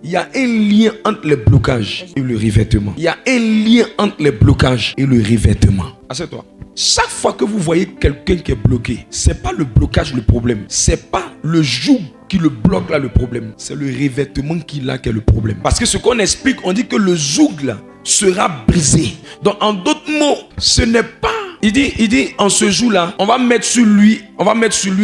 Il y a un lien entre les blocages et le revêtement. Il y a un lien entre les blocages et le revêtement. Assieds-toi. Chaque fois que vous voyez quelqu'un qui est bloqué, c'est pas le blocage le problème. C'est pas le joug qui le bloque là le problème. C'est le revêtement qu'il a qui est le problème. Parce que ce qu'on explique, on dit que le joug là sera brisé. Donc en d'autres mots, ce n'est pas... Il dit en ce jour-là, on va mettre sur lui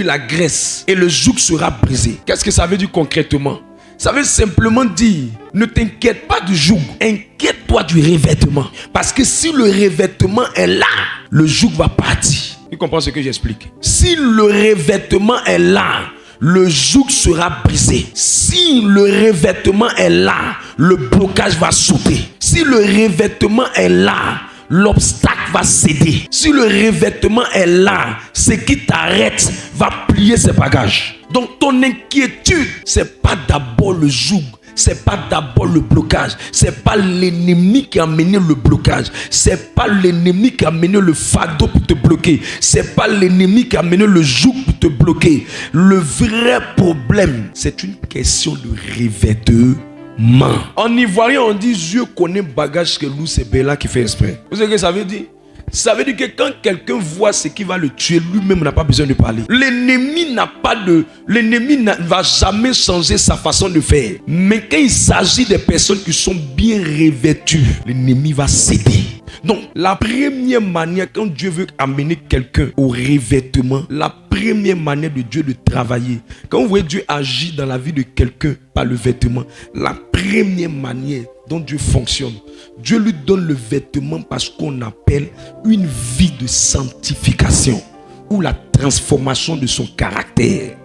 la graisse et le joug sera brisé. Qu'est-ce que ça veut dire concrètement? Ça veut simplement dire, ne t'inquiète pas du joug, inquiète-toi du revêtement. Parce que si le revêtement est là, le joug va partir. Tu comprends ce que j'explique? Si le revêtement est là, le joug sera brisé. Si le revêtement est là, le blocage va sauter. Si le revêtement est là, l'obstacle va céder. Si le revêtement est là, ce qui t'arrête va plier ses bagages. Donc ton inquiétude, c'est pas d'abord le joug, c'est pas d'abord le blocage, c'est pas l'ennemi qui a mené le blocage, c'est pas l'ennemi qui a mené le fardeau pour te bloquer, c'est pas l'ennemi qui a mené le joug pour te bloquer. Le vrai problème, c'est une question de revêtement. En ivoirien, on dit Dieu connaît bagage que nous, c'est Bella qui fait exprès. Vous savez ce que ça veut dire? Ça veut dire que quand quelqu'un voit ce qui va le tuer, lui-même n'a pas besoin de parler. L'ennemi ne va jamais changer sa façon de faire. Mais quand il s'agit des personnes qui sont bien revêtues, l'ennemi va céder. Donc, la première manière, quand Dieu veut amener quelqu'un au revêtement, la première manière de Dieu de travailler, quand vous voyez Dieu agir dans la vie de quelqu'un par le vêtement, la première manière dont Dieu fonctionne, Dieu lui donne le vêtement parce qu'on appelle une vie de sanctification ou la transformation de son caractère.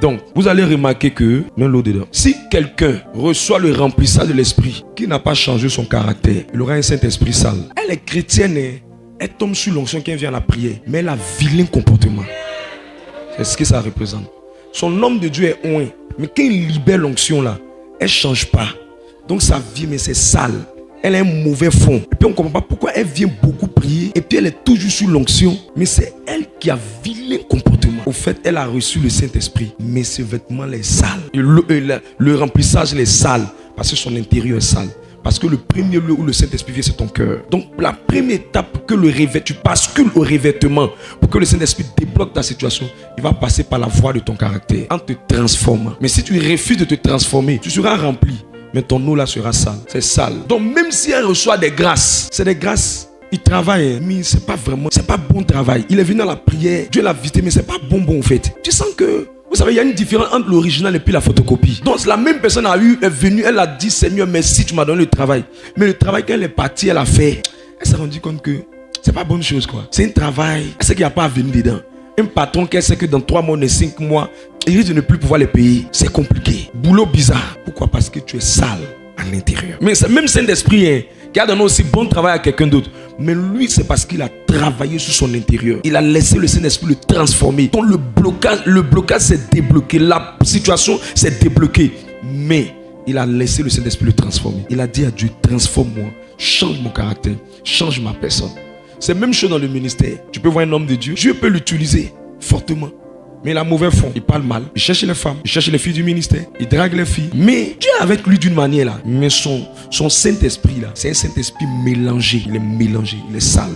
Donc, vous allez remarquer que, même l'au-dedans, si quelqu'un reçoit le remplissage de l'esprit, qui n'a pas changé son caractère, il aura un Saint-Esprit sale. Elle est chrétienne, elle tombe sur l'onction qui vient à la prière, mais elle a vilain comportement. C'est ce que ça représente. Son homme de Dieu est oint, mais quand il libère l'onction là, elle ne change pas. Donc sa vie, mais c'est sale. Elle a un mauvais fond. Et puis on ne comprend pas pourquoi elle vient beaucoup prier. Et puis elle est toujours sous l'onction. Mais c'est elle qui a vilain comportement. Au fait, elle a reçu le Saint-Esprit. Mais ce vêtement est sale. Et le remplissage est sale. Parce que son intérieur est sale. Parce que le premier lieu où le Saint-Esprit vient, c'est ton cœur. Donc la première étape pour que tu bascules au revêtement, pour que le Saint-Esprit débloque ta situation, il va passer par la voie de ton caractère. En te transformant. Mais si tu refuses de te transformer, tu seras rempli. Mais ton eau là sera sale. C'est sale. Donc même si elle reçoit des grâces, c'est des grâces. Il travaille, mais c'est pas bon travail. Il est venu à la prière, Dieu l'a visité, mais c'est pas bon en fait. Tu sens que, vous savez, il y a une différence entre l'original et puis la photocopie. Donc la même personne est venue, elle a dit Seigneur, merci, tu m'as donné le travail. Mais le travail qu'elle est partie, elle a fait, elle s'est rendue compte que c'est pas bonne chose quoi. C'est un travail, elle sait qu'il n'y a pas à venir dedans. Un patron qui sait que dans 3 mois, 5 mois, il risque de ne plus pouvoir les payer. C'est compliqué. Boulot bizarre. Pourquoi? Parce que tu es sale à l'intérieur. Mais c'est même Saint-Esprit qui a donné aussi bon travail à quelqu'un d'autre. Mais lui, c'est parce qu'il a travaillé sur son intérieur. Il a laissé le Saint-Esprit le transformer. Donc le blocage s'est débloqué. La situation s'est débloquée. Mais il a laissé le Saint-Esprit le transformer. Il a dit à Dieu, transforme-moi, change mon caractère, change ma personne. C'est la même chose dans le ministère. Tu peux voir un homme de Dieu. Dieu peut l'utiliser fortement. Mais il a mauvais fond. Il parle mal. Il cherche les femmes. Il cherche les filles du ministère. Il drague les filles. Mais Dieu est avec lui d'une manière là. Mais son Saint-Esprit là, c'est un Saint-Esprit mélangé. Il est mélangé. Il est sale.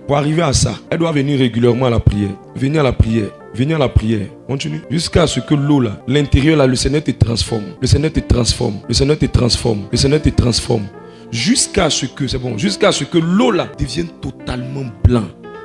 Pour arriver à ça, elle doit venir régulièrement à la prière. Venir à la prière. Venir à la prière. Continue. Jusqu'à ce que l'eau là, l'intérieur là, le Seigneur te transforme. Le Seigneur te transforme. Le Seigneur te transforme. Le Seigneur te transforme. Jusqu'à ce que l'eau là devienne totalement blanc.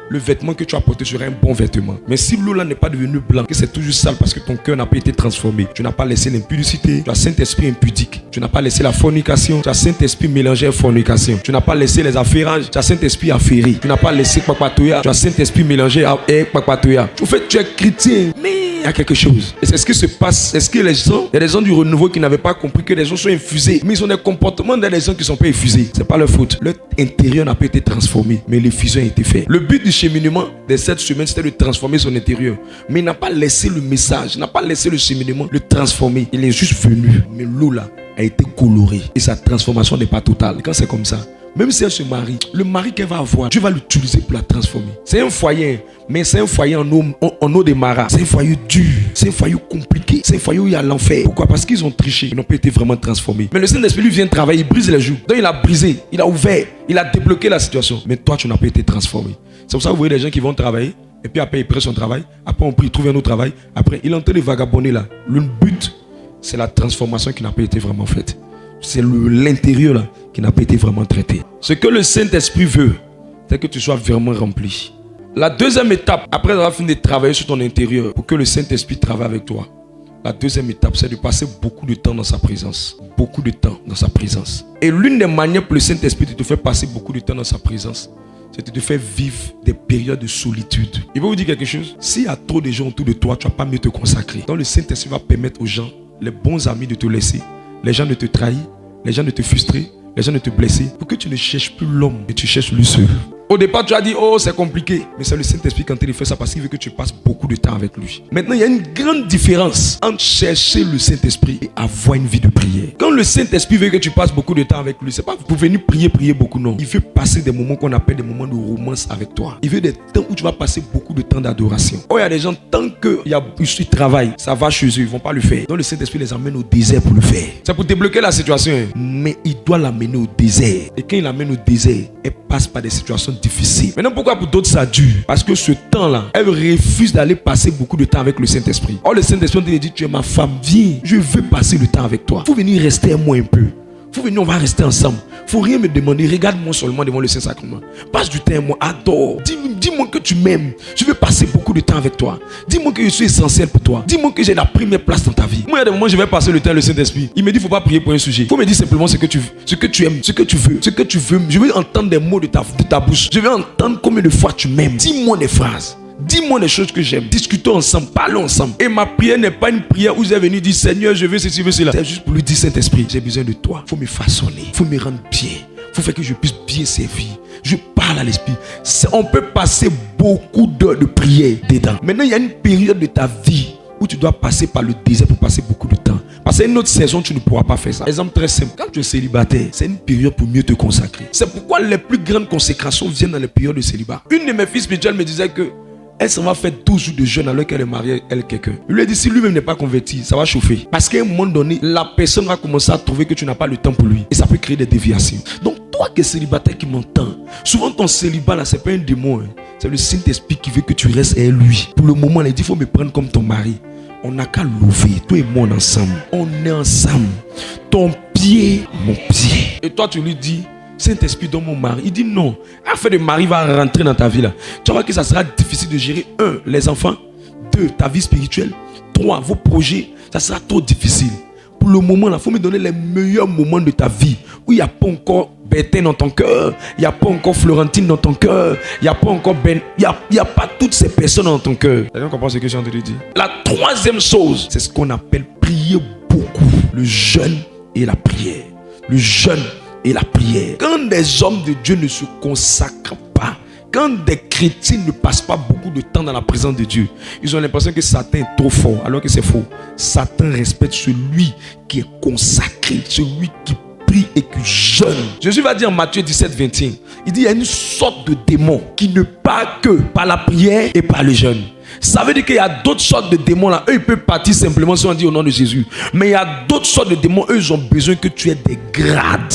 Le vêtement que tu as porté sera un bon vêtement. Mais si l'eau là n'est pas devenue blanc, que c'est toujours sale parce que ton cœur n'a pas été transformé, tu n'as pas laissé l'impudicité, tu as Saint-Esprit impudique, tu n'as pas laissé la fornication, tu as Saint-Esprit mélangé à fornication, tu n'as pas laissé les affairages, tu as Saint-Esprit affairé, tu n'as pas laissé Kpakpatoya, tu as Saint-Esprit mélangé à Kpakpatoya. En fait, tu es chrétien, mais il y a quelque chose. Et c'est ce qui se passe. Est-ce que il y a des gens du renouveau qui n'avaient pas compris que les gens sont infusés, mais ils ont des comportements des gens qui ne sont pas infusés. C'est pas leur faute. Leur intérieur n'a pas été transformé, mais l'infusion a été faite. Le but du cheminement de cette semaine, c'était de transformer son intérieur. Mais il n'a pas laissé le message, il n'a pas laissé le cheminement le transformer. Il est juste venu. Mais l'eau là a été colorée. Et sa transformation n'est pas totale. Et quand c'est comme ça, Même si elle se marie, le mari qu'elle va avoir, Dieu va l'utiliser pour la transformer. C'est un foyer, mais c'est un foyer en eau de marat. C'est un foyer dur, c'est un foyer compliqué, c'est un foyer où il y a l'enfer. Pourquoi? Parce qu'ils ont triché, ils n'ont pas été vraiment transformés. Mais le Saint-Esprit lui vient travailler, il brise les joues. Donc il a brisé, il a ouvert, il a débloqué la situation. Mais toi, tu n'as pas été transformé. C'est pour ça que vous voyez des gens qui vont travailler, et puis après ils prennent son travail, après on prie, il trouve un autre travail, après il est en train de vagabonder là. Le but, c'est la transformation qui n'a pas été vraiment faite. C'est l'intérieur là qui n'a pas été vraiment traité. Ce que le Saint-Esprit veut, c'est que tu sois vraiment rempli. La deuxième étape, après avoir fini de travailler sur ton intérieur, pour que le Saint-Esprit travaille avec toi, la deuxième étape, c'est de passer beaucoup de temps dans sa présence. Beaucoup de temps dans sa présence. Et l'une des manières pour le Saint-Esprit de te faire passer beaucoup de temps dans sa présence, c'est de te faire vivre des périodes de solitude. Il va vous dire quelque chose. S'il y a trop de gens autour de toi, tu ne vas pas mieux te consacrer. Donc le Saint-Esprit va permettre aux gens, les bons amis de te laisser, les gens de te trahir, les gens de te frustrer, les gens de te blesser, pour que tu ne cherches plus l'homme, mais tu cherches lui seul. Au départ, tu as dit, oh, c'est compliqué. Mais c'est le Saint-Esprit qui est en train de faire ça parce qu'il veut que tu passes beaucoup de temps avec lui. Maintenant, il y a une grande différence entre chercher le Saint-Esprit et avoir une vie de prière. Quand le Saint-Esprit veut que tu passes beaucoup de temps avec lui, c'est pas pour venir prier beaucoup, non. Il veut passer des moments qu'on appelle des moments de romance avec toi. Il veut des temps où tu vas passer beaucoup de temps d'adoration. Oh, il y a des gens, tant qu'ils travaillent, ça va chez eux, ils ne vont pas le faire. Donc le Saint-Esprit les emmène au désert pour le faire. C'est pour débloquer la situation. Mais il doit l'amener au désert. Et quand il l'amène au désert, elle passe par des situations difficiles. Maintenant, pourquoi pour d'autres ça dure? Parce que ce temps-là, elle refuse d'aller passer beaucoup de temps avec le Saint-Esprit. Or, le Saint-Esprit te dit, tu es ma femme, viens, je veux passer le temps avec toi. Il faut venir rester moi un peu. Faut venir, on va rester ensemble. Faut rien me demander. Regarde-moi seulement devant le Saint-Sacrement. Passe du temps à moi. Adore. Dis-moi que tu m'aimes. Je veux passer beaucoup de temps avec toi. Dis-moi que je suis essentiel pour toi. Dis-moi que j'ai la première place dans ta vie. Moi, il y a des moments, je vais passer le temps avec le Saint-Esprit. Il me dit, faut pas prier pour un sujet. Faut me dire simplement ce que tu aimes, ce que tu veux. Je veux entendre des mots de ta bouche. Je veux entendre combien de fois tu m'aimes. Dis-moi des phrases. Dis-moi les choses que j'aime. Discutons ensemble, parlons ensemble. Et ma prière n'est pas une prière où j'ai venu dire Seigneur, je veux ceci, je veux cela. C'est juste pour lui dire Saint-Esprit, j'ai besoin de toi. Il faut me façonner, il faut me rendre bien. Il faut faire que je puisse bien servir. Je parle à l'esprit. On peut passer beaucoup d'heures de prière dedans. Maintenant, il y a une période de ta vie où tu dois passer par le désert pour passer beaucoup de temps. Parce qu'à une autre saison, tu ne pourras pas faire ça. Exemple très simple. Quand tu es célibataire, c'est une période pour mieux te consacrer. C'est pourquoi les plus grandes consécrations viennent dans les périodes de célibat. Une de mes filles spirituelles me disait que elle s'en va faire 12 jours de jeûne alors qu'elle est mariée avec quelqu'un. Il lui a dit, si lui-même n'est pas converti, ça va chauffer. Parce qu'à un moment donné, la personne va commencer à trouver que tu n'as pas le temps pour lui. Et ça peut créer des déviations. Donc, toi qui es célibataire qui m'entends, souvent ton célibat là, c'est pas un démon. Hein. C'est le Saint-Esprit qui veut que tu restes avec lui. Pour le moment, il dit, il faut me prendre comme ton mari. On n'a qu'à louer, toi et moi ensemble. On est ensemble. Ton pied, mon pied. Et toi, tu lui dis, Saint-Esprit dans mon mari. Il dit non. Afin de mari va rentrer dans ta vie là. Tu vois que ça sera difficile de gérer. 1, les enfants. 2, ta vie spirituelle. 3, vos projets. Ça sera trop difficile. Pour le moment là, il faut me donner les meilleurs moments de ta vie. Où il n'y a pas encore Bertin dans ton cœur. Il n'y a pas encore Florentine dans ton cœur. Il n'y a pas encore Ben. Il n'y a pas toutes ces personnes dans ton cœur. Quelqu'un comprend ce que je suis en train de dire? La troisième chose, c'est ce qu'on appelle prier beaucoup. Le jeûne et la prière. Le jeûne et la prière. Quand des hommes de Dieu ne se consacrent pas, quand des chrétiens ne passent pas beaucoup de temps dans la présence de Dieu, ils ont l'impression que Satan est trop fort, alors que c'est faux. Satan respecte celui qui est consacré, celui qui prie et qui jeûne. Jésus va dire en Matthieu 17, 21, il dit il y a une sorte de démon qui ne parle que par la prière et par le jeûne. Ça veut dire qu'il y a d'autres sortes de démons là. Eux, ils peuvent partir simplement si on dit au nom de Jésus. Mais il y a d'autres sortes de démons. Eux, ils ont besoin que tu aies des grades.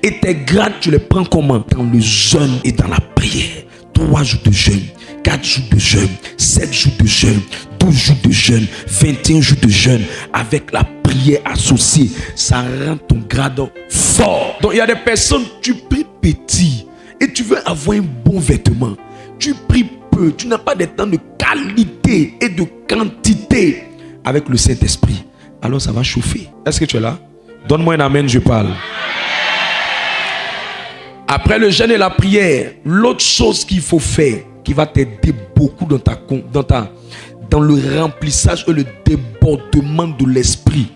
Et tes grades, tu les prends comment? Dans le jeûne et dans la prière. 3 jours de jeûne, 4 jours de jeûne, 7 jours de jeûne, 12 jours de jeûne, 21 jours de jeûne. Avec la prière associée, ça rend ton grade fort. Donc il y a des personnes, tu pries petit et tu veux avoir un bon vêtement. Tu pries peu, tu n'as pas de temps de qualité et de quantité avec le Saint-Esprit. Alors ça va chauffer. Est-ce que tu es là? Donne-moi un amen, je parle. Après le jeûne et la prière, l'autre chose qu'il faut faire, qui va t'aider beaucoup dans le remplissage et le débordement de l'esprit,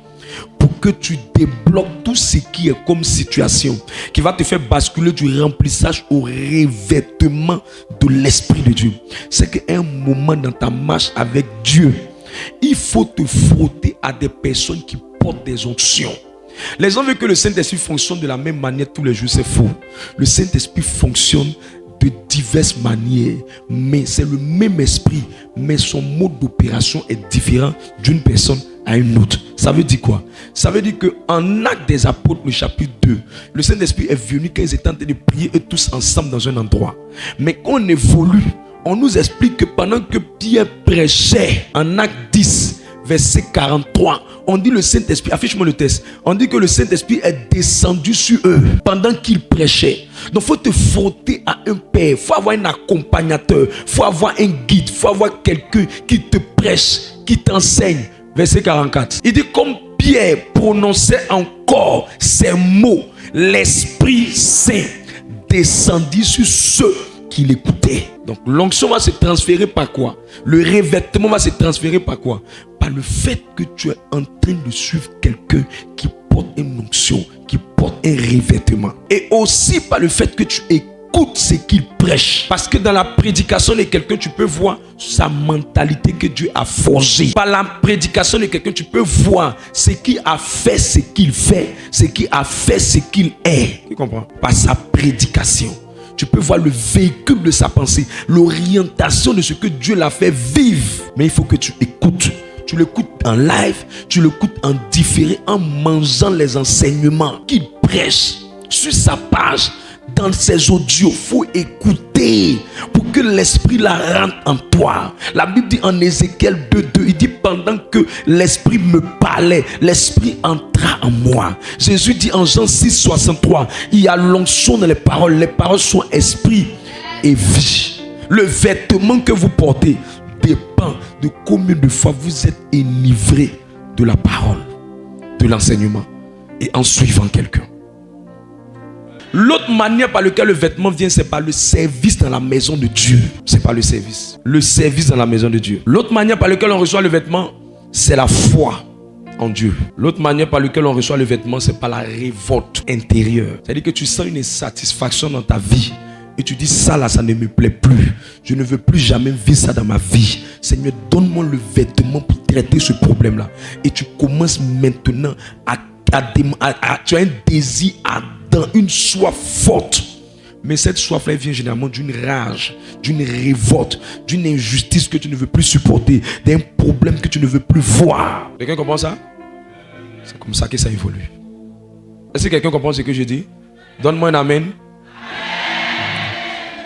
pour que tu débloques tout ce qui est comme situation, qui va te faire basculer du remplissage au revêtement de l'esprit de Dieu. C'est qu'à un moment dans ta marche avec Dieu, il faut te frotter à des personnes qui portent des onctions. Les gens veulent que le Saint-Esprit fonctionne de la même manière tous les jours. C'est faux. Le Saint-Esprit fonctionne de diverses manières, mais c'est le même esprit, mais son mode d'opération est différent d'une personne à une autre. Ça veut dire quoi? Ça veut dire qu'en Actes des Apôtres, le chapitre 2, le Saint-Esprit est venu quand ils étaient en train de prier eux tous ensemble dans un endroit. Mais quand on évolue, on nous explique que pendant que Pierre prêchait en Acte 10, verset 43, on dit le Saint-Esprit, affiche-moi le texte, on dit que le Saint-Esprit est descendu sur eux pendant qu'ils prêchaient. Donc il faut te frotter à un père, il faut avoir un accompagnateur, il faut avoir un guide, il faut avoir quelqu'un qui te prêche, qui t'enseigne. Verset 44, il dit comme Pierre prononçait encore ces mots, l'Esprit Saint descendit sur ceux qui l'écoutaient. Donc l'onction va se transférer par quoi? Le revêtement va se transférer par quoi? Par le fait que tu es en train de suivre quelqu'un qui porte une onction, qui porte un revêtement. Et aussi par le fait que tu écoutes ce qu'il prêche. Parce que dans la prédication de quelqu'un, tu peux voir sa mentalité que Dieu a forgée. Par la prédication de quelqu'un, tu peux voir ce qui a fait, ce qu'il fait, ce qui a fait, ce qu'il est. Tu comprends? Par sa prédication. Tu peux voir le véhicule de sa pensée, l'orientation de ce que Dieu l'a fait vivre. Mais il faut que tu écoutes. Tu l'écoutes en live, tu l'écoutes en différé, en mangeant les enseignements qu'il prêche sur sa page, dans ses audios. Il faut écouter pour que l'esprit la rentre en toi. La Bible dit en Ézéchiel 2:2, il dit pendant que l'esprit me parlait, l'esprit entra en moi. Jésus dit en Jean 6:63, il y a l'onction dans les paroles sont esprit et vie. Le vêtement que vous portez dépend de combien de fois vous êtes enivré de la parole, de l'enseignement et en suivant quelqu'un. L'autre manière par laquelle le vêtement vient, c'est par le service dans la maison de Dieu. C'est par le service. Le service dans la maison de Dieu. L'autre manière par laquelle on reçoit le vêtement, c'est la foi en Dieu. L'autre manière par laquelle on reçoit le vêtement, c'est par la révolte intérieure. C'est-à-dire que tu sens une insatisfaction dans ta vie. Et tu dis ça là, ça ne me plaît plus. Je ne veux plus jamais vivre ça dans ma vie. Seigneur, donne-moi le vêtement pour traiter ce problème-là. Et tu commences maintenant tu as un désir ardent, une soif forte. Mais cette soif-là vient généralement d'une rage, d'une révolte, d'une injustice que tu ne veux plus supporter, d'un problème que tu ne veux plus voir. Quelqu'un comprend ça? C'est comme ça que ça évolue. Est-ce que quelqu'un comprend ce que je dis? Donne-moi un amen.